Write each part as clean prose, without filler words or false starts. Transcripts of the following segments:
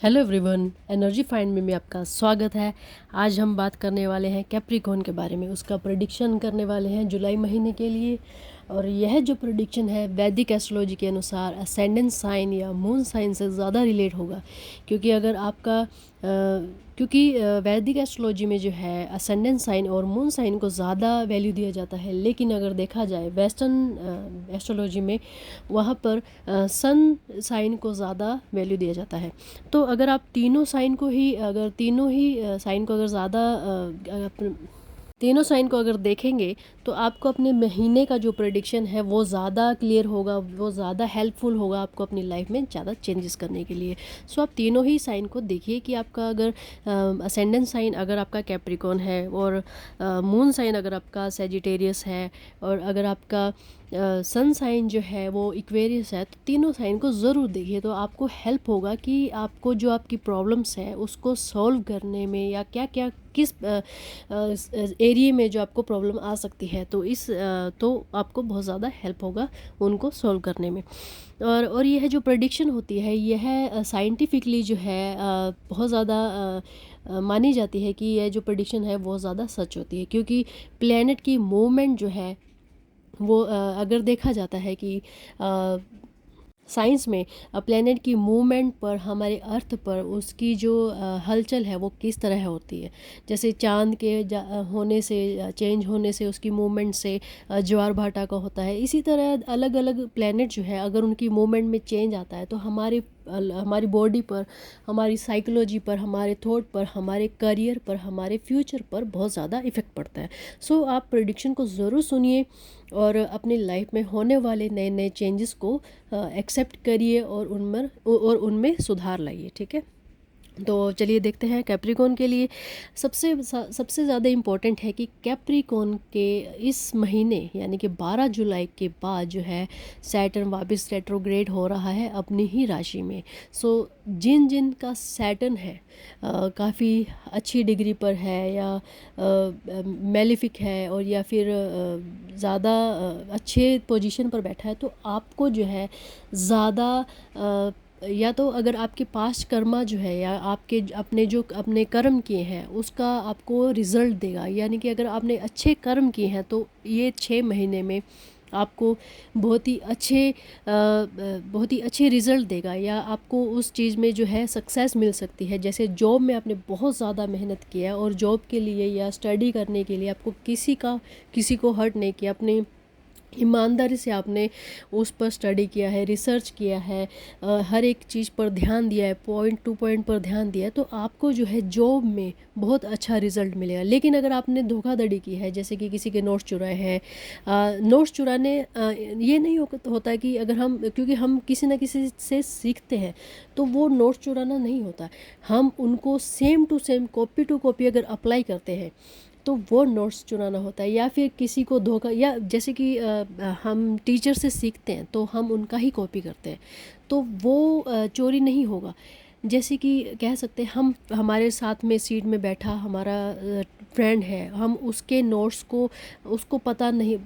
Hello everyone, energy find में आपका स्वागत है। आज हम बात करने वाले हैं कैप्रिकॉर्न के बारे में। उसका प्रेडिक्शन करने वाले हैं जुलाई महीने के लिए। और यह जो प्रेडिक्शन है वैदिक एस्ट्रोलॉजी के अनुसार असेंडेंट साइन या मून साइन से ज़्यादा रिलेट होगा, क्योंकि अगर आपका वैदिक एस्ट्रोलॉजी में जो है असेंडेंट साइन और मून साइन को ज़्यादा वैल्यू दिया जाता है, लेकिन अगर देखा जाए वेस्टर्न एस्ट्रोलॉजी में वहाँ पर सन साइन को ज़्यादा वैल्यू दिया जाता है। तो अगर आप तीनों साइन को अगर देखेंगे तो आपको अपने महीने का जो प्रेडिक्शन है वो ज़्यादा क्लियर होगा, वो ज़्यादा हेल्पफुल होगा आपको अपनी लाइफ में ज़्यादा चेंजेस करने के लिए। सो आप तीनों ही साइन को देखिए कि आपका अगर असेंडेंट साइन अगर आपका कैप्रिकॉर्न है और मून साइन अगर आपका सेजिटेरियस है और अगर आपका सन साइन जो है वो इक्वेरियस है, तो तीनों साइन को ज़रूर देखिए। तो आपको हेल्प होगा कि आपको जो आपकी प्रॉब्लम्स है उसको सॉल्व करने में या क्या क्या किस एरिया में जो आपको प्रॉब्लम आ सकती है, तो आपको बहुत ज़्यादा हेल्प होगा उनको सॉल्व करने में। और यह जो प्रेडिक्शन होती है यह साइंटिफिकली जो है बहुत ज़्यादा मानी जाती है कि यह जो प्रेडिक्शन है बहुत ज़्यादा सच होती है, क्योंकि प्लैनेट की मूवमेंट जो है वो अगर देखा जाता है कि साइंस में प्लैनेट की मूवमेंट पर, हमारे अर्थ पर उसकी जो हलचल है वो किस तरह होती है। जैसे चांद के होने से, चेंज होने से, उसकी मूवमेंट से ज्वार भाटा का होता है, इसी तरह अलग अलग प्लैनेट जो है अगर उनकी मूवमेंट में चेंज आता है तो हमारी बॉडी पर, हमारी साइकोलॉजी पर, हमारे थॉट पर, हमारे करियर पर, हमारे फ्यूचर पर बहुत ज़्यादा इफ़ेक्ट पड़ता है। सो आप प्रेडिक्शन को ज़रूर सुनिए और अपनी लाइफ में होने वाले नए नए चेंजेस को एक्सेप्ट करिए और उनमें सुधार लाइए। ठीक है, तो चलिए देखते हैं कैप्रिकॉर्न के लिए सबसे ज़्यादा इम्पोर्टेंट है कि कैप्रिकॉर्न के इस महीने यानी कि 12 जुलाई के बाद जो है सैटर्न वापस रेट्रोग्रेड हो रहा है अपनी ही राशि में। सो जिन का सैटर्न है काफ़ी अच्छी डिग्री पर है या मेलिफिक है और या फिर ज़्यादा अच्छे पोजीशन पर बैठा है, तो आपको जो है ज़्यादा या तो अगर आपके पास्ट कर्मा जो है या अपने कर्म किए हैं उसका आपको रिज़ल्ट देगा। यानी कि अगर आपने अच्छे कर्म किए हैं तो ये 6 महीने में आपको बहुत ही अच्छे रिज़ल्ट देगा, या आपको उस चीज़ में जो है सक्सेस मिल सकती है। जैसे जॉब में आपने बहुत ज़्यादा मेहनत किया है और जॉब के लिए या स्टडी करने के लिए आपको किसी को हर्ट नहीं किया, अपने ईमानदारी से आपने उस पर स्टडी किया है, रिसर्च किया है, हर एक चीज़ पर ध्यान दिया है, पॉइंट टू पॉइंट पर ध्यान दिया है, तो आपको जो है जॉब में बहुत अच्छा रिजल्ट मिलेगा। लेकिन अगर आपने धोखाधड़ी की है, जैसे कि किसी के नोट्स चुराए हैं, नोट्स चुराने ये नहीं होता कि अगर क्योंकि हम किसी न किसी से सीखते हैं, तो वो नोट्स चुराना नहीं होता। हम उनको same to same, copy to copy अगर अप्लाई करते हैं तो वो नोट्स चुराना होता है। या फिर किसी को धोखा, या जैसे कि हम टीचर से सीखते हैं तो हम उनका ही कॉपी करते हैं, तो वो चोरी नहीं होगा। जैसे कि कह सकते हैं हम, हमारे साथ में सीट में बैठा हमारा फ्रेंड है, हम उसके नोट्स को पता नहीं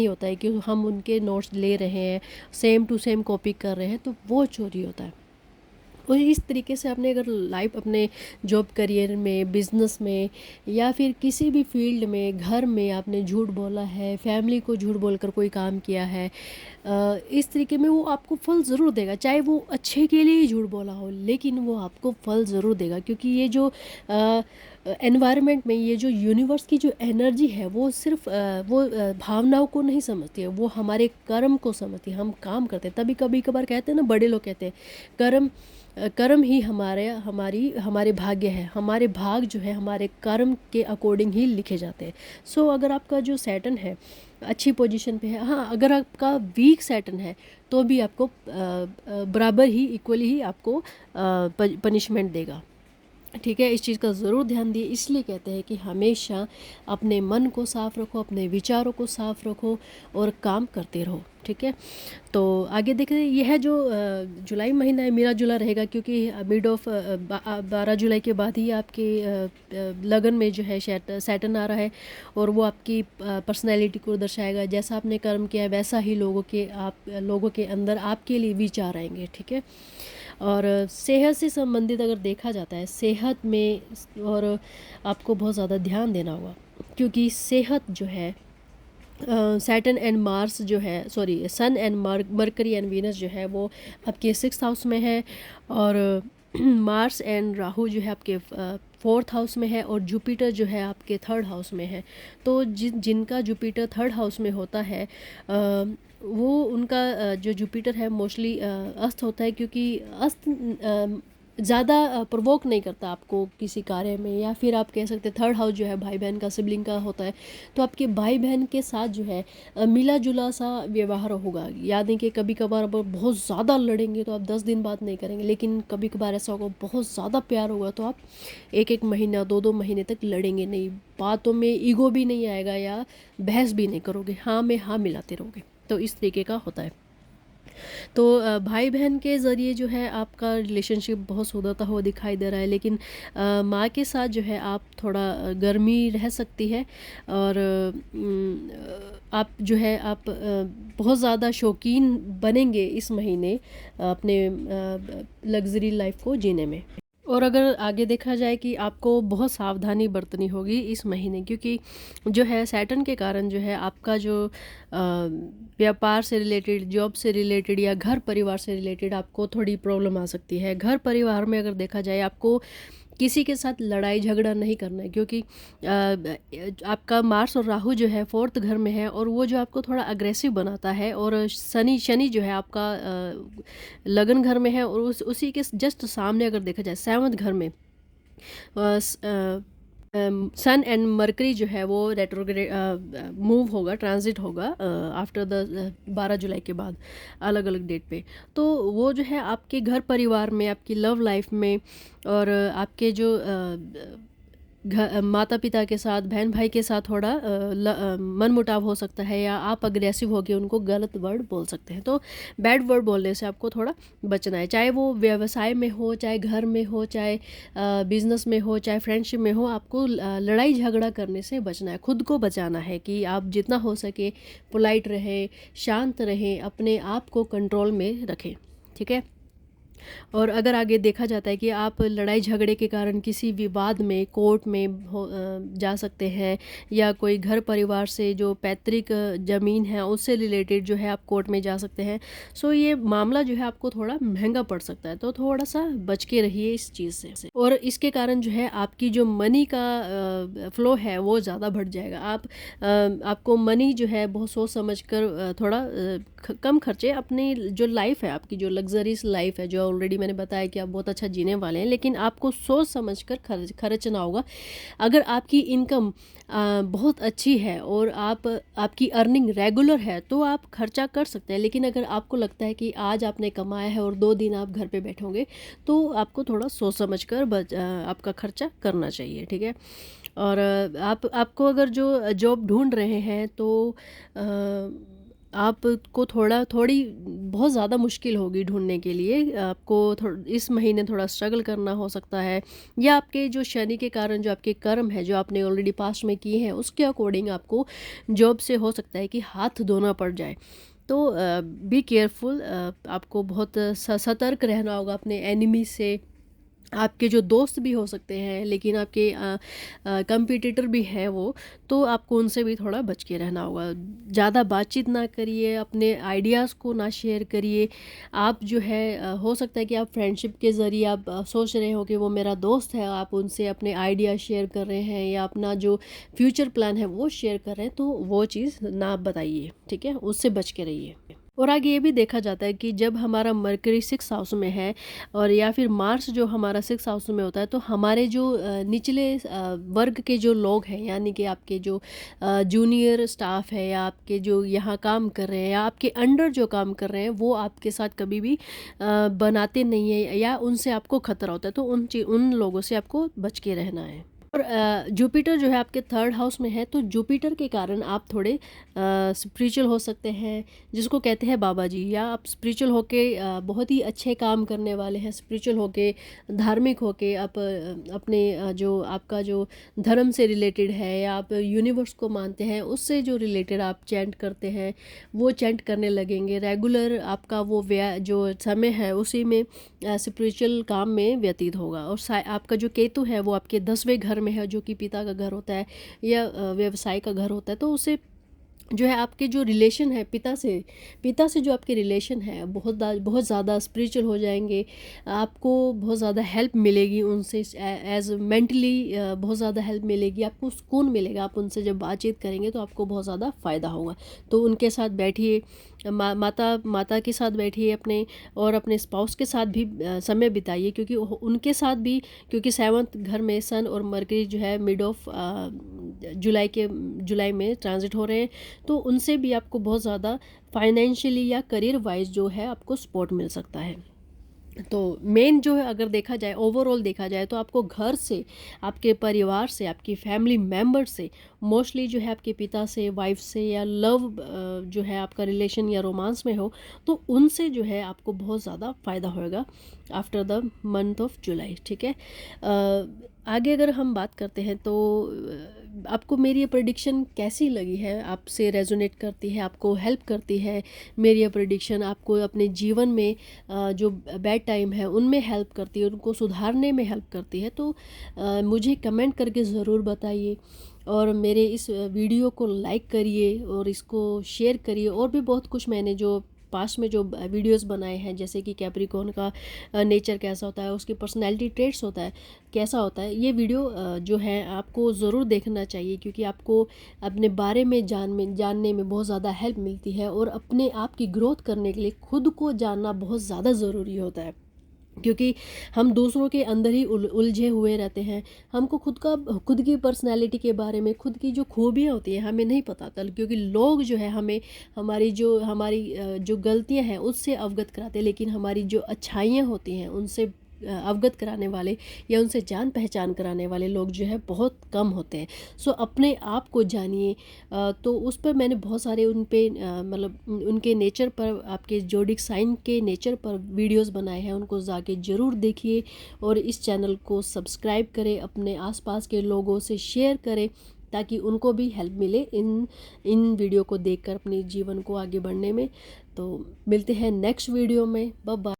होता है कि हम उनके नोट्स ले रहे हैं, सेम टू सेम कॉपी कर रहे हैं, तो वो चोरी होता है। और इस तरीके से आपने अगर लाइफ, अपने जॉब करियर में, बिजनेस में या फिर किसी भी फील्ड में, घर में आपने झूठ बोला है, फैमिली को झूठ बोलकर कोई काम किया है, इस तरीके में वो आपको फल ज़रूर देगा। चाहे वो अच्छे के लिए ही झूठ बोला हो, लेकिन वो आपको फल ज़रूर देगा। क्योंकि ये जो एनवायरनमेंट में, ये जो यूनिवर्स की जो एनर्जी है वो सिर्फ भावनाओं को नहीं समझती है, वो हमारे कर्म को समझती है। हम काम करते हैं, तभी कभी कभार कहते हैं ना, बड़े लोग कहते हैं कर्म ही हमारे भाग्य है। हमारे भाग जो है हमारे कर्म के अकॉर्डिंग ही लिखे जाते हैं। सो अगर आपका जो सैटर्न है अच्छी पोजीशन पे है, हाँ, अगर आपका वीक सैटर्न है तो भी आपको बराबर ही, इक्वली ही आपको पनिशमेंट देगा। ठीक है, इस चीज़ का ज़रूर ध्यान दिए। इसलिए कहते हैं कि हमेशा अपने मन को साफ़ रखो, अपने विचारों को साफ़ रखो और काम करते रहो। ठीक है, तो आगे देखते हैं। यह जो जुलाई महीना है मिला जुला रहेगा, क्योंकि मिड ऑफ 12 जुलाई के बाद ही आपके लगन में जो है सैटर्न आ रहा है, और वो आपकी पर्सनैलिटी को दर्शाएगा। जैसा आपने कर्म किया है वैसा ही लोगों के अंदर आपके लिए विचार आएंगे। ठीक है, और सेहत से संबंधित अगर देखा जाता है, सेहत में और आपको बहुत ज़्यादा ध्यान देना होगा, क्योंकि सेहत जो है, सैटर्न एंड मार्स जो है, sorry, sun and Mercury and Venus जो है वो आपके 6th हाउस में है, और मार्स एंड राहु जो है आपके 4th हाउस में है, और जुपिटर जो है आपके 3rd हाउस में है। तो जिनका जुपिटर 3rd हाउस में होता है, वो उनका जो जुपिटर है मोस्टली अस्त होता है, क्योंकि अस्त ज़्यादा प्रोवोक नहीं करता आपको किसी कार्य में, या फिर आप कह सकते हैं 3rd हाउस जो है भाई बहन का, सिबलिंग का होता है। तो आपके भाई बहन के साथ जो है मिला जुला सा व्यवहार होगा। याद नहीं कि कभी कभार अब बहुत ज़्यादा लड़ेंगे तो आप 10 दिन बात नहीं करेंगे, लेकिन कभी कभार ऐसा होगा बहुत ज़्यादा प्यार होगा तो आप 1-1 महीना 2-2 महीने तक लड़ेंगे नहीं, बातों में ईगो भी नहीं आएगा या बहस भी नहीं करोगे, हाँ में हाँ मिलाते रहोगे। तो इस तरीके का होता है। तो भाई बहन के ज़रिए जो है आपका रिलेशनशिप बहुत सुधरता हुआ दिखाई दे रहा है, लेकिन माँ के साथ जो है आप थोड़ा गर्मी रह सकती है, और आप जो है आप बहुत ज़्यादा शौकीन बनेंगे इस महीने अपने लग्ज़री लाइफ को जीने में। और अगर आगे देखा जाए कि आपको बहुत सावधानी बरतनी होगी इस महीने, क्योंकि जो है सैटर्न के कारण जो है आपका जो व्यापार से रिलेटेड, जॉब से रिलेटेड या घर परिवार से रिलेटेड आपको थोड़ी प्रॉब्लम आ सकती है। घर परिवार में अगर देखा जाए, आपको किसी के साथ लड़ाई झगड़ा नहीं करना है, क्योंकि आपका मार्स और राहु जो है 4th घर में है, और वो जो आपको थोड़ा अग्रेसिव बनाता है, और शनि जो है आपका लगन घर में है, और उसी के जस्ट सामने अगर देखा जाए 7th घर में सन एंड मरकरी जो है वो रेट्रोग्रेड मूव होगा, ट्रांजिट होगा आफ्टर द 12 जुलाई के बाद, अलग अलग डेट पे। तो वो जो है आपके घर परिवार में, आपकी लव लाइफ में, और आपके जो माता पिता के साथ, बहन भाई के साथ थोड़ा मन मुटाव हो सकता है, या आप अग्रेसिव होकर उनको गलत वर्ड बोल सकते हैं। तो बैड वर्ड बोलने से आपको थोड़ा बचना है, चाहे वो व्यवसाय में हो, चाहे घर में हो, चाहे बिजनेस में हो, चाहे फ्रेंडशिप में हो। आपको लड़ाई झगड़ा करने से बचना है, खुद को बचाना है कि आप जितना हो सके पोलाइट रहें, शांत रहें, अपने आप को कंट्रोल में रखें, ठीक है। और अगर आगे देखा जाता है कि आप लड़ाई झगड़े के कारण किसी विवाद में, कोर्ट में जा सकते हैं, या कोई घर परिवार से जो पैतृक ज़मीन है उससे रिलेटेड जो है आप कोर्ट में जा सकते हैं। सो ये मामला जो है आपको थोड़ा महंगा पड़ सकता है, तो थोड़ा सा बच के रहिए इस चीज़ से। और इसके कारण जो है आपकी जो मनी का फ्लो है वो ज़्यादा बढ़ जाएगा। आपको मनी जो है बहुत सोच समझ कर थोड़ा कम खर्चे, अपनी जो लाइफ है, आपकी जो लग्जरीज लाइफ है, जो ऑलरेडी मैंने बताया कि आप बहुत अच्छा जीने वाले हैं, लेकिन आपको सोच समझ कर खर्चना होगा। अगर आपकी इनकम बहुत अच्छी है और आपकी अर्निंग रेगुलर है तो आप खर्चा कर सकते हैं, लेकिन अगर आपको लगता है कि आज आपने कमाया है और 2 दिन आप घर पे बैठोगे, तो आपको थोड़ा सोच समझ कर आपका खर्चा करना चाहिए, ठीक है। और आपको अगर जो जॉब ढूंढ रहे हैं तो आपको थोड़ी बहुत ज़्यादा मुश्किल होगी ढूंढने के लिए। आपको इस महीने थोड़ा स्ट्रगल करना हो सकता है, या आपके जो शनि के कारण जो आपके कर्म है, जो आपने ऑलरेडी पास्ट में किए हैं, उसके अकॉर्डिंग आपको जॉब से हो सकता है कि हाथ धोना पड़ जाए। तो बी केयरफुल, आपको बहुत सतर्क रहना होगा अपने एनिमी से। आपके जो दोस्त भी हो सकते हैं, लेकिन आपके कंपटीटर भी हैं वो, तो आपको उनसे भी थोड़ा बच के रहना होगा। ज़्यादा बातचीत ना करिए, अपने आइडियाज़ को ना शेयर करिए। आप जो है हो सकता है कि आप फ्रेंडशिप के ज़रिए आप सोच रहे हो कि वो मेरा दोस्त है, आप उनसे अपने आइडिया शेयर कर रहे हैं, या अपना जो फ्यूचर प्लान है वो शेयर कर रहे हैं, तो वो चीज़ ना बताइए, ठीक है, उससे बच के रहिए। और आगे ये भी देखा जाता है कि जब हमारा मरकरी 6th हाउस में है, और या फिर मार्स जो हमारा 6th हाउस में होता है, तो हमारे जो निचले वर्ग के जो लोग हैं, यानी कि आपके जो जूनियर स्टाफ है, या आपके जो यहाँ काम कर रहे हैं, या आपके अंडर जो काम कर रहे हैं, वो आपके साथ कभी भी बनाते नहीं है, या उनसे आपको खतरा होता है, तो उन लोगों से आपको बच के रहना है। और जुपिटर जो है आपके थर्ड हाउस में है, तो जुपिटर के कारण आप थोड़े स्पिरिचुअल हो सकते हैं, जिसको कहते हैं बाबा जी, या आप स्पिरिचुअल होके बहुत ही अच्छे काम करने वाले हैं, स्पिरिचुअल होके, धार्मिक होके आप अपने जो आपका जो धर्म से रिलेटेड है या आप यूनिवर्स को मानते हैं उससे जो रिलेटेड आप चैंट करते हैं वो चैंट करने लगेंगे। रेगुलर आपका वो जो समय है उसी में स्पिरिचुअल काम में व्यतीत होगा। और आपका जो केतु है वो आपके 10वें घर में है, जो कि पिता का घर होता है या व्यवसाय का घर होता है। तो उसे जो है आपके जो रिलेशन है पिता से जो आपके रिलेशन है बहुत ज़्यादा स्पिरिचुअल हो जाएंगे। आपको बहुत ज़्यादा हेल्प मिलेगी उनसे, एज मेंटली बहुत ज़्यादा हेल्प मिलेगी, आपको सुकून मिलेगा। आप उनसे जब बातचीत करेंगे तो आपको बहुत ज़्यादा फ़ायदा होगा। तो उनके साथ बैठिए, माता के साथ बैठिए अपने, और अपने स्पाउस के साथ भी समय बिताइए, क्योंकि उनके साथ भी, क्योंकि 7th घर में सन और मरकरी जो है मिड ऑफ जुलाई में ट्रांजिट हो रहे हैं। तो उनसे भी आपको बहुत ज़्यादा फाइनेंशियली या करियर वाइज जो है आपको सपोर्ट मिल सकता है। तो मेन जो है अगर देखा जाए, ओवरऑल देखा जाए, तो आपको घर से, आपके परिवार से, आपकी फैमिली मेम्बर से, मोस्टली जो है आपके पिता से, वाइफ से, या लव जो है आपका रिलेशन या रोमांस में हो, तो उनसे जो है आपको बहुत ज़्यादा फ़ायदा होगा after the month of July. ठीक है। आगे अगर हम बात करते हैं तो आपको मेरी ये प्रेडिक्शन कैसी लगी है, आपसे रेजोनेट करती है, आपको हेल्प करती है मेरी ये प्रेडिक्शन, आपको अपने जीवन में जो बैड टाइम है उनमें हेल्प करती है, उनको सुधारने में हेल्प करती है, तो मुझे कमेंट करके ज़रूर बताइए। और मेरे इस वीडियो को लाइक करिए और इसको शेयर करिए। और भी बहुत कुछ मैंने जो पास्ट में जो वीडियोस बनाए हैं, जैसे कि कैप्रिकॉर्न का नेचर कैसा होता है, उसकी पर्सनैलिटी ट्रेट्स होता है कैसा होता है, ये वीडियो जो है आपको ज़रूर देखना चाहिए, क्योंकि आपको अपने बारे में जानने में बहुत ज़्यादा हेल्प मिलती है। और अपने आप की ग्रोथ करने के लिए खुद को जानना बहुत ज़्यादा ज़रूरी होता है, क्योंकि हम दूसरों के अंदर ही उलझे हुए रहते हैं। हमको खुद की पर्सनैलिटी के बारे में, खुद की जो खूबियाँ होती हैं हमें नहीं पता था, क्योंकि लोग जो है हमें हमारी जो गलतियां हैं उससे अवगत कराते हैं, लेकिन हमारी जो अच्छाइयाँ होती हैं उनसे अवगत कराने वाले या उनसे जान पहचान कराने वाले लोग जो है बहुत कम होते हैं। सो अपने आप को जानिए। तो उस पर मैंने बहुत सारे मतलब उनके नेचर पर, आपके जोडिक साइन के नेचर पर वीडियोस बनाए हैं, उनको जाके ज़रूर देखिए। और इस चैनल को सब्सक्राइब करें, अपने आसपास के लोगों से शेयर करें, ताकि उनको भी हेल्प मिले इन वीडियो को देखकर अपने जीवन को आगे बढ़ने में। तो मिलते हैं नेक्स्ट वीडियो में। Bye bye.